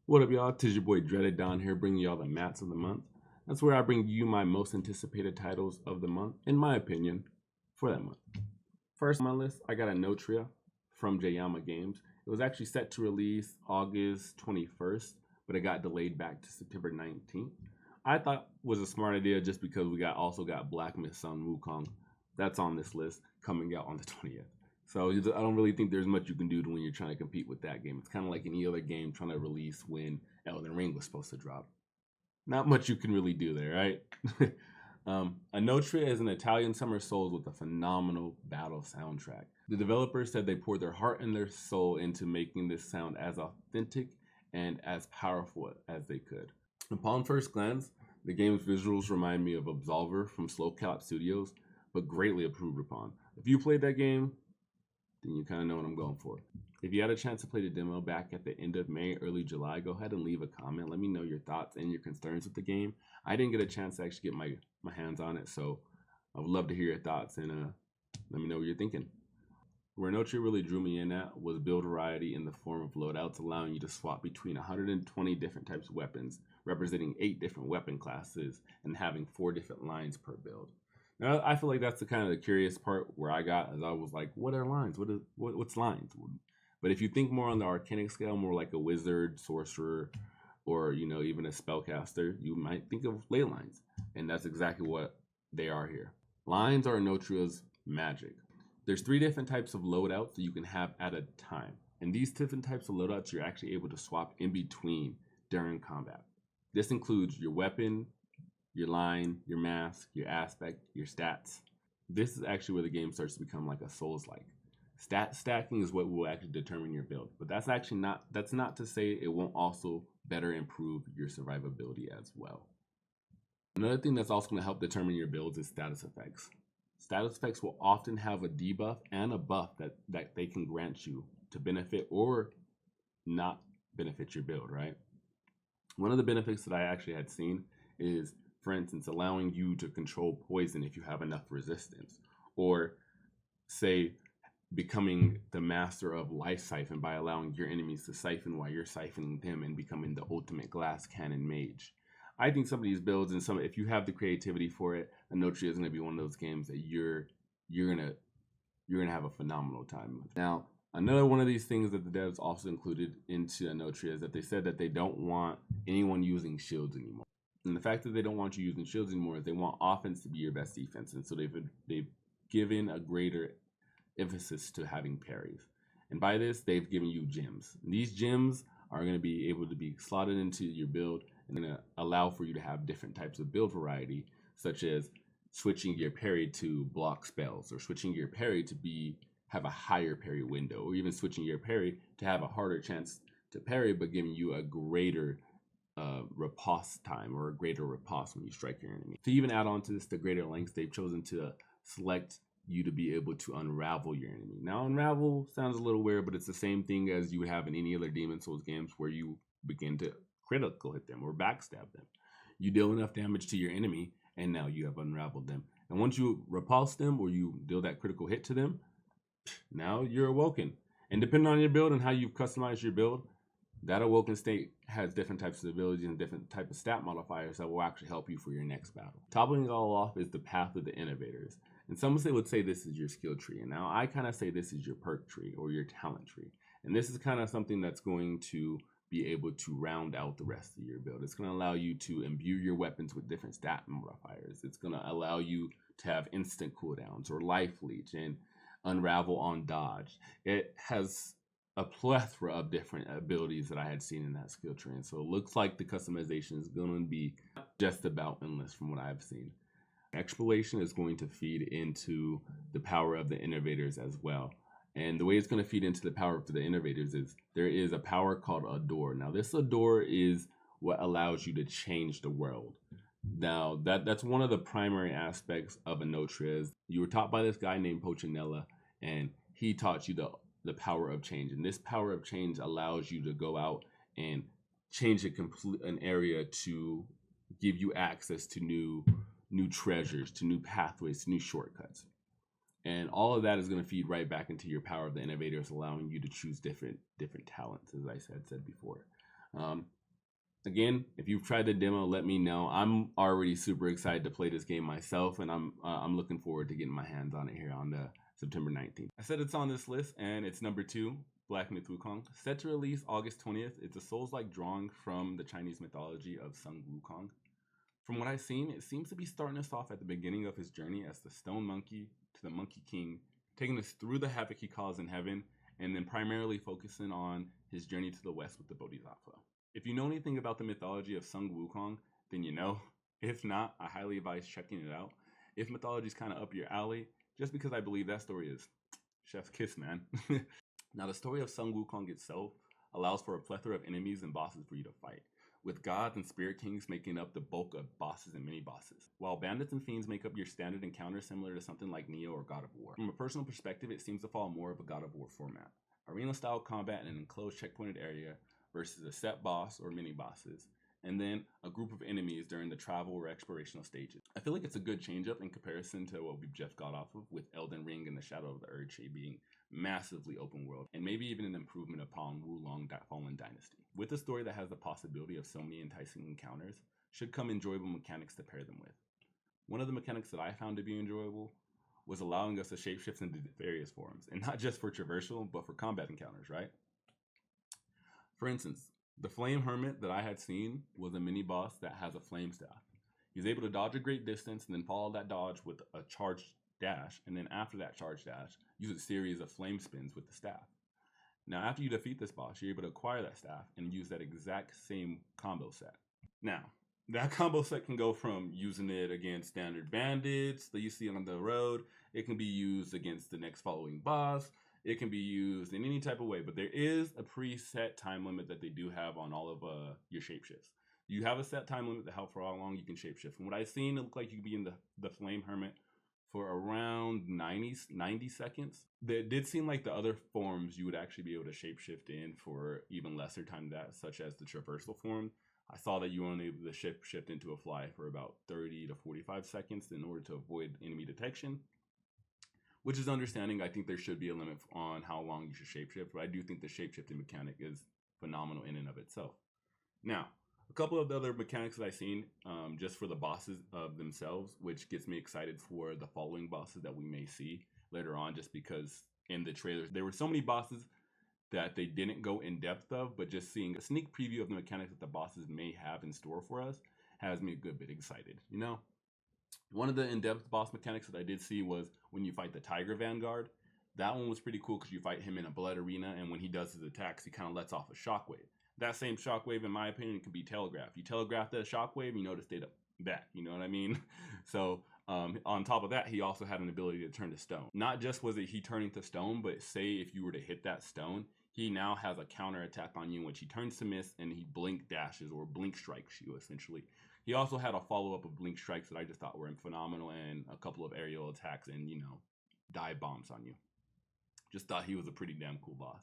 What up, y'all? Tis your boy Dreaded Don here, bringing y'all the mats of the month. That's where I bring you my most anticipated titles of the month, in my opinion, for that month. First on my list, I got Enotria from Jayama Games. It was actually set to release August 21st, but it got delayed back to September 19th. I thought it was a smart idea just because we also got Black Myth's son Wukong. That's on this list, coming out on the 20th. So I don't really think there's much you can do when you're trying to compete with that game. It's kind of like any other game trying to release when Elden Ring was supposed to drop. Not much you can really do there, right? Enotria is an Italian summer souls with a phenomenal battle soundtrack. The developers said they poured their heart and their soul into making this sound as authentic and as powerful as they could. Upon first glance, the game's visuals remind me of Absolver from Slow Clap Studios, but greatly improved upon. If you played that game, then you kind of know what I'm going for. If you had a chance to play the demo back at the end of May, early July, go ahead and leave a comment. Let me know your thoughts and your concerns with the game. I didn't get a chance to actually get my hands on it, so I would love to hear your thoughts and let me know what you're thinking. Where Enotria really drew me in at was build variety in the form of loadouts, allowing you to swap between 120 different types of weapons, representing 8 different weapon classes, and having 4 different lines per build. Now, I feel like that's the kind of the curious part where I got, as I was like, what are lines? What's lines? But if you think more on the arcanic scale, more like a wizard, sorcerer, or even a spellcaster, you might think of ley lines, and that's exactly what they are here. Lines are Enotria's magic. There's 3 different types of loadouts that you can have at a time, and these different types of loadouts you're actually able to swap in between during combat. This includes your weapon, your line, your mask, your aspect, your stats. This is actually where the game starts to become like a Souls-like. Stat stacking is what will actually determine your build, but that's not to say it won't also better improve your survivability as well. Another thing that's also going to help determine your builds is status effects. Status effects will often have a debuff and a buff that they can grant you to benefit or not benefit your build, right? One of the benefits that I actually had seen is, for instance, allowing you to control poison if you have enough resistance, or say becoming the master of life siphon by allowing your enemies to siphon while you're siphoning them and becoming the ultimate glass cannon mage. I think some of these builds and if you have the creativity for it, Enotria is going to be one of those games that you're gonna have a phenomenal time with. Now, another one of these things that the devs also included into Enotria is that they said that they don't want anyone using shields anymore. And the fact that they don't want you using shields anymore is they want offense to be your best defense. And so they've given a greater emphasis to having parries. And by this, they've given you gems. And these gems are going to be able to be slotted into your build and going to allow for you to have different types of build variety, such as switching your parry to block spells, or switching your parry to have a higher parry window, or even switching your parry to have a harder chance to parry, but giving you a greater riposte time, or a greater riposte when you strike your enemy. To even add on to this, the greater lengths, they've chosen to select you to be able to unravel your enemy. Now, unravel sounds a little weird, but it's the same thing as you would have in any other Demon Souls games where you begin to critical hit them or backstab them. You deal enough damage to your enemy, and now you have unraveled them. And once you repulse them or you deal that critical hit to them, now you're awoken. And depending on your build and how you've customized your build, that awoken state has different types of abilities and different type of stat modifiers that will actually help you for your next battle. Topping it all off is the Path of the Innovators. And some would say this is your skill tree. And now I kind of say this is your perk tree or your talent tree. And this is kind of something that's going to be able to round out the rest of your build. It's going to allow you to imbue your weapons with different stat modifiers. It's going to allow you to have instant cooldowns or life leech and unravel on dodge. It has a plethora of different abilities that I had seen in that skill tree. And so it looks like the customization is going to be just about endless from what I've seen. Exploration is going to feed into the power of the innovators as well. And the way it's going to feed into the power of the innovators is there is a power called Adore. Now, this Adore is what allows you to change the world. Now, that's one of the primary aspects of Enotria. Is you were taught by this guy named Pochinella, and he taught you the power of change. And this power of change allows you to go out and change an area to give you access to new treasures, to new pathways, to new shortcuts. And all of that is going to feed right back into your power of the innovators, allowing you to choose different talents, as I said before. Again, if you've tried the demo, let me know. I'm already super excited to play this game myself, and I'm looking forward to getting my hands on it here on the September 19th. I said it's on this list, and it's number 2, Black Myth Wukong. Set to release August 20th, it's a Souls-like drawing from the Chinese mythology of Sun Wukong. From what I've seen, it seems to be starting us off at the beginning of his journey as the Stone Monkey to the Monkey King, taking us through the havoc he caused in heaven, and then primarily focusing on his journey to the west with the Bodhisattva. If you know anything about the mythology of Sun Wukong, then you know. If not, I highly advise checking it out. If mythology is kind of up your alley, just because I believe that story is chef's kiss, man. Now, the story of Sun Wukong itself allows for a plethora of enemies and bosses for you to fight, with gods and spirit kings making up the bulk of bosses and mini-bosses, while bandits and fiends make up your standard encounter similar to something like Neo or God of War. From a personal perspective, it seems to follow more of a God of War format. Arena-style combat in an enclosed checkpointed area versus a set boss or mini-bosses, and then a group of enemies during the travel or explorational stages. I feel like it's a good change-up in comparison to what we've just got off of with Elden Ring and the Shadow of the Erdtree being massively open world, and maybe even an improvement upon Wulong Fallen Dynasty. With a story that has the possibility of so many enticing encounters, should come enjoyable mechanics to pair them with. One of the mechanics that I found to be enjoyable was allowing us to shapeshift into various forms, and not just for traversal, but for combat encounters, right? For instance, the Flame Hermit that I had seen was a mini-boss that has a flame staff. He's able to dodge a great distance and then follow that dodge with a charged dash, and then after that charge dash, use a series of flame spins with the staff. Now, after you defeat this boss, you're able to acquire that staff and use that exact same combo set. Now, that combo set can go from using it against standard bandits that you see on the road. It can be used against the next following boss. It can be used in any type of way, but there is a preset time limit that they do have on all of your shapeshifts. You have a set time limit to how long you can shapeshift. From what I've seen, it looked like you could be in the Flame Hermit for around 90 seconds. It did seem like the other forms you would actually be able to shapeshift in for even lesser time than that, such as the traversal form. I saw that you were only able to shift into a fly for about 30 to 45 seconds in order to avoid enemy detection, which is understanding. I think there should be a limit on how long you should shapeshift, but I do think the shapeshifting mechanic is phenomenal in and of itself. Now, a couple of the other mechanics that I've seen just for the bosses of themselves, which gets me excited for the following bosses that we may see later on, just because in the trailers there were so many bosses that they didn't go in depth of, but just seeing a sneak preview of the mechanics that the bosses may have in store for us has me a good bit excited, you know? One of the in-depth boss mechanics that I did see was when you fight the Tiger Vanguard. That one was pretty cool because you fight him in a blood arena, and when he does his attacks, he kind of lets off a shockwave. That same shockwave, in my opinion, can be telegraphed. You telegraph that shockwave, you know to stay back. You know what I mean? So on top of that, he also had an ability to turn to stone. Not just was it he turning to stone, but say if you were to hit that stone, he now has a counter attack on you in which he turns to miss and he blink dashes or blink strikes you essentially. He also had a follow-up of blink strikes that I just thought were phenomenal, and a couple of aerial attacks and, you know, dive bombs on you. Just thought he was a pretty damn cool boss.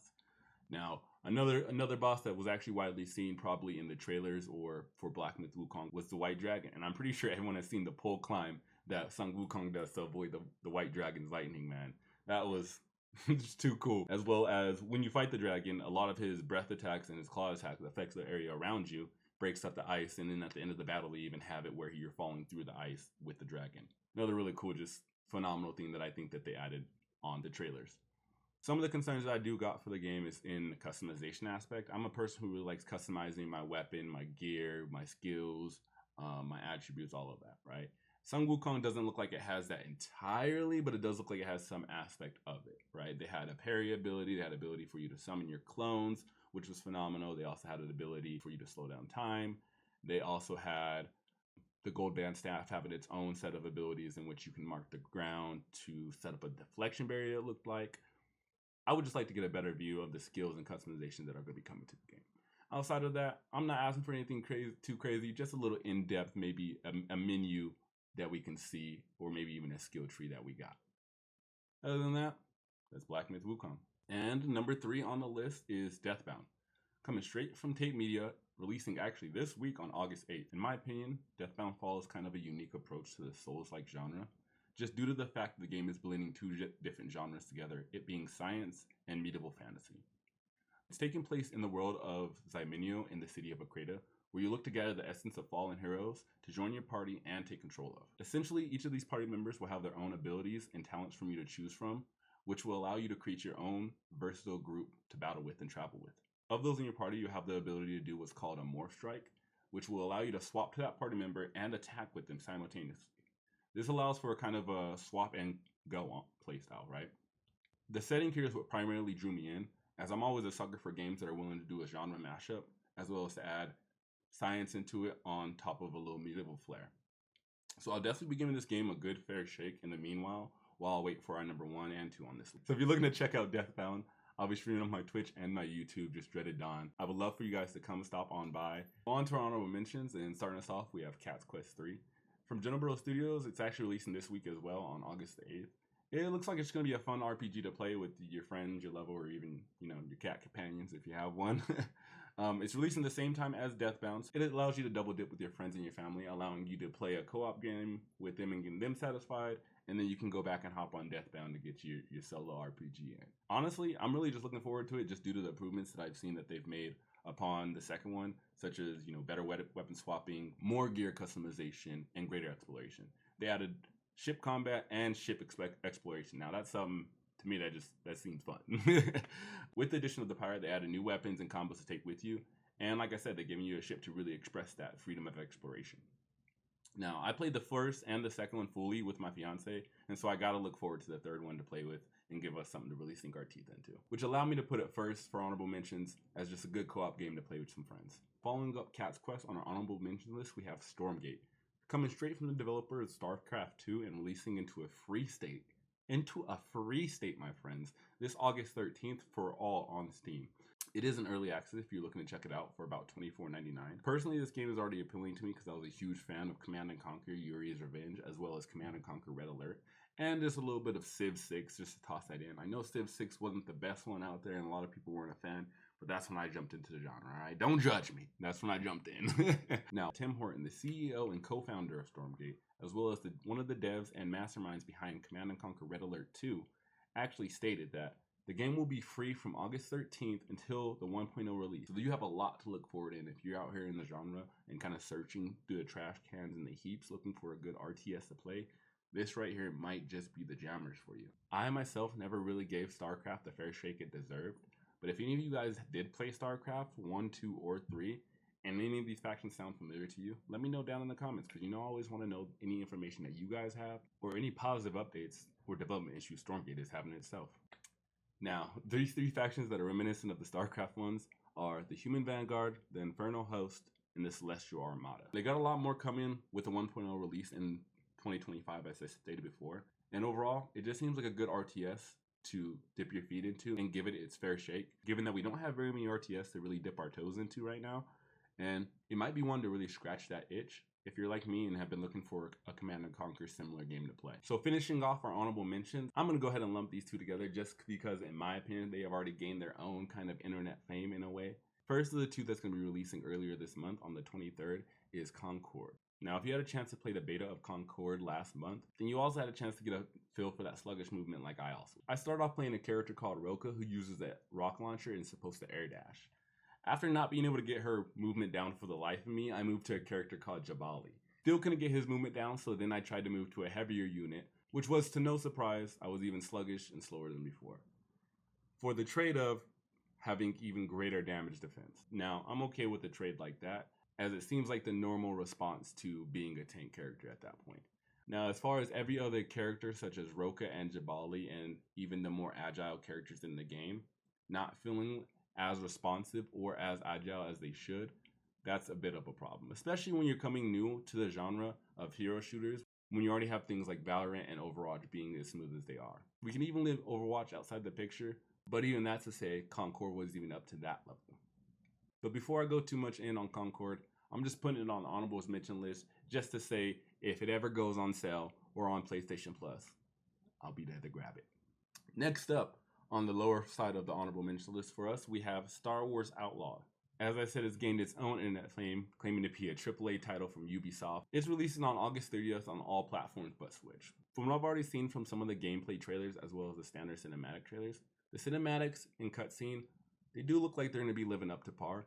Now, another boss that was actually widely seen probably in the trailers or for Black Myth Wukong was the White Dragon. And I'm pretty sure everyone has seen the pole climb that Sun Wukong does to avoid the White Dragon's lightning, man. That was just too cool. As well as when you fight the dragon, a lot of his breath attacks and his claw attacks affects the area around you, breaks up the ice, and then at the end of the battle, they even have it where you're falling through the ice with the dragon. Another really cool, just phenomenal thing that I think that they added on the trailers. Some of the concerns that I do got for the game is in the customization aspect. I'm a person who really likes customizing my weapon, my gear, my skills, my attributes, all of that, right? Sun Wukong doesn't look like it has that entirely, but it does look like it has some aspect of it, right? They had a parry ability, they had ability for you to summon your clones, which was phenomenal. They also had an ability for you to slow down time. They also had the gold band staff having its own set of abilities in which you can mark the ground to set up a deflection barrier, it looked like. I would just like to get a better view of the skills and customization that are going to be coming to the game. Outside of that, I'm not asking for anything too crazy, just a little in-depth, maybe a menu that we can see, or maybe even a skill tree that we got. Other than that, that's Black Myth Wukong. And number 3 on the list is Deathbound. Coming straight from Tape Media, releasing actually this week on August 8th. In my opinion, Deathbound follows kind of a unique approach to the Souls-like genre, just due to the fact that the game is blending two different genres together, it being science and medieval fantasy. It's taking place in the world of Zyminio in the city of Akrata, where you look to gather the essence of fallen heroes to join your party and take control of. Essentially, each of these party members will have their own abilities and talents from you to choose from, which will allow you to create your own versatile group to battle with and travel with. Of those in your party, you have the ability to do what's called a morph strike, which will allow you to swap to that party member and attack with them simultaneously. This allows for a kind of a swap and go on playstyle, right? The setting here is what primarily drew me in, as I'm always a sucker for games that are willing to do a genre mashup, as well as to add science into it on top of a little medieval flair. So I'll definitely be giving this game a good fair shake in the meanwhile, while I wait for our number 1 and 2 on this list. So if you're looking to check out Deathbound, I'll be streaming on my Twitch and my YouTube, just Dreaded Dawn. I would love for you guys to come stop on by. On to our honorable mentions, and starting us off, we have Cat's Quest 3. From Genobro Studios, it's actually releasing this week as well on August the 8th. It looks like it's going to be a fun RPG to play with your friends, your level, or even, your cat companions if you have one. It's releasing the same time as Deathbound. It allows you to double dip with your friends and your family, allowing you to play a co-op game with them and getting them satisfied, and then you can go back and hop on Deathbound to get your solo RPG in. Honestly, I'm really just looking forward to it just due to the improvements that I've seen that they've made upon the second one, such as, better weapon swapping, more gear customization, and greater exploration. They added ship combat and ship exploration. Now that's something, to me, that seems fun. With the addition of the pirate, they added new weapons and combos to take with you. And like I said, they're giving you a ship to really express that freedom of exploration. Now, I played the first and the second one fully with my fiance, and so I gotta look forward to the third one to play with and give us something to really sink our teeth into. Which allowed me to put it first for honorable mentions as just a good co-op game to play with some friends. Following up Cat's Quest on our honorable mention list, we have Stormgate. Coming straight from the developer of StarCraft 2 and releasing into a free state, my friends, this August 13th for all on Steam. It is an early access if you're looking to check it out for about $24.99. Personally, this game is already appealing to me because I was a huge fan of Command & Conquer Yuri's Revenge, as well as Command & Conquer Red Alert, and just a little bit of Civ 6, just to toss that in. I know Civ 6 wasn't the best one out there, and a lot of people weren't a fan, but that's when I jumped into the genre, all right? Don't judge me. That's when I jumped in. Now, Tim Horton, the CEO and co-founder of Stormgate, as well as one of the devs and masterminds behind Command & Conquer Red Alert 2, actually stated that the game will be free from August 13th until the 1.0 release. So you have a lot to look forward in if you're out here in the genre and kind of searching through the trash cans and the heaps looking for a good RTS to play. This right here might just be the jammers for you. I myself never really gave StarCraft the fair shake it deserved, but if any of you guys did play StarCraft 1, 2, or 3, and any of these factions sound familiar to you, let me know down in the comments, because I always want to know any information that you guys have or any positive updates or development issues Stormgate is having itself. Now, these 3 factions that are reminiscent of the StarCraft ones are the Human Vanguard, the Infernal Host, and the Celestial Armada. They got a lot more coming with the 1.0 release in 2025, as I stated before. And overall, it just seems like a good RTS to dip your feet into and give it its fair shake, given that we don't have very many RTS to really dip our toes into right now. And it might be one to really scratch that itch if you're like me and have been looking for a Command & Conquer similar game to play. So finishing off our honorable mentions, I'm going to go ahead and lump these 2 together just because, in my opinion, they have already gained their own kind of internet fame in a way. First of the 2 that's going to be releasing earlier this month on the 23rd is Concord. Now, if you had a chance to play the beta of Concord last month, then you also had a chance to get a feel for that sluggish movement like I also. I started off playing a character called Roka who uses a rock launcher and is supposed to air dash. After not being able to get her movement down for the life of me, I moved to a character called Jabali. Still couldn't get his movement down, so then I tried to move to a heavier unit, which was to no surprise, I was even sluggish and slower than before, for the trade of having even greater damage defense. Now, I'm okay with a trade like that, as it seems like the normal response to being a tank character at that point. Now, as far as every other character, such as Roka and Jabali, and even the more agile characters in the game, not feeling as responsive or as agile as they should, that's a bit of a problem, especially when you're coming new to the genre of hero shooters, when you already have things like Valorant and Overwatch being as smooth as they are. We can even leave Overwatch outside the picture, but even that's to say Concord was even up to that level. But before I go too much in on Concord, I'm just putting it on the honorables mention list just to say if it ever goes on sale or on PlayStation Plus, I'll be there to grab it. Next up, on the lower side of the honorable mention list for us, we have Star Wars Outlaws. As I said, it's gained its own internet fame, claiming to be a AAA title from Ubisoft. It's releasing on August 30th on all platforms but Switch. From what I've already seen from some of the gameplay trailers as well as the standard cinematic trailers, the cinematics and cutscene they do look like they're going to be living up to par.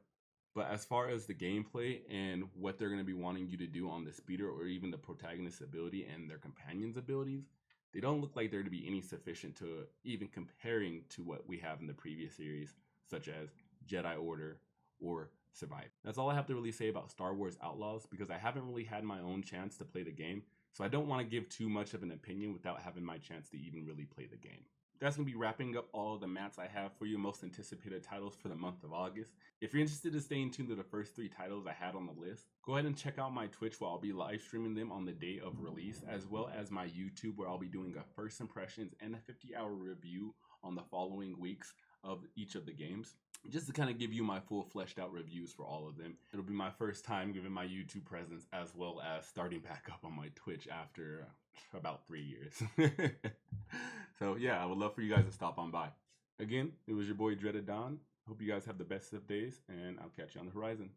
But as far as the gameplay and what they're going to be wanting you to do on the speeder or even the protagonist's ability and their companions' abilities, they don't look like they're to be any sufficient to even comparing to what we have in the previous series, such as Jedi Order or Survive. That's all I have to really say about Star Wars Outlaws, because I haven't really had my own chance to play the game, so I don't want to give too much of an opinion without having my chance to even really play the game. That's going to be wrapping up all the mats I have for you, most anticipated titles for the month of August. If you're interested in staying tuned to the first 3 titles I had on the list, go ahead and check out my Twitch where I'll be live streaming them on the day of release, as well as my YouTube where I'll be doing a first impressions and a 50-hour review on the following weeks of each of the games, just to kind of give you my full fleshed out reviews for all of them. It'll be my first time giving my YouTube presence as well as starting back up on my Twitch after about 3 years. So yeah, I would love for you guys to stop on by. Again, it was your boy Dreaded Don. Hope you guys have the best of days, and I'll catch you on the horizon.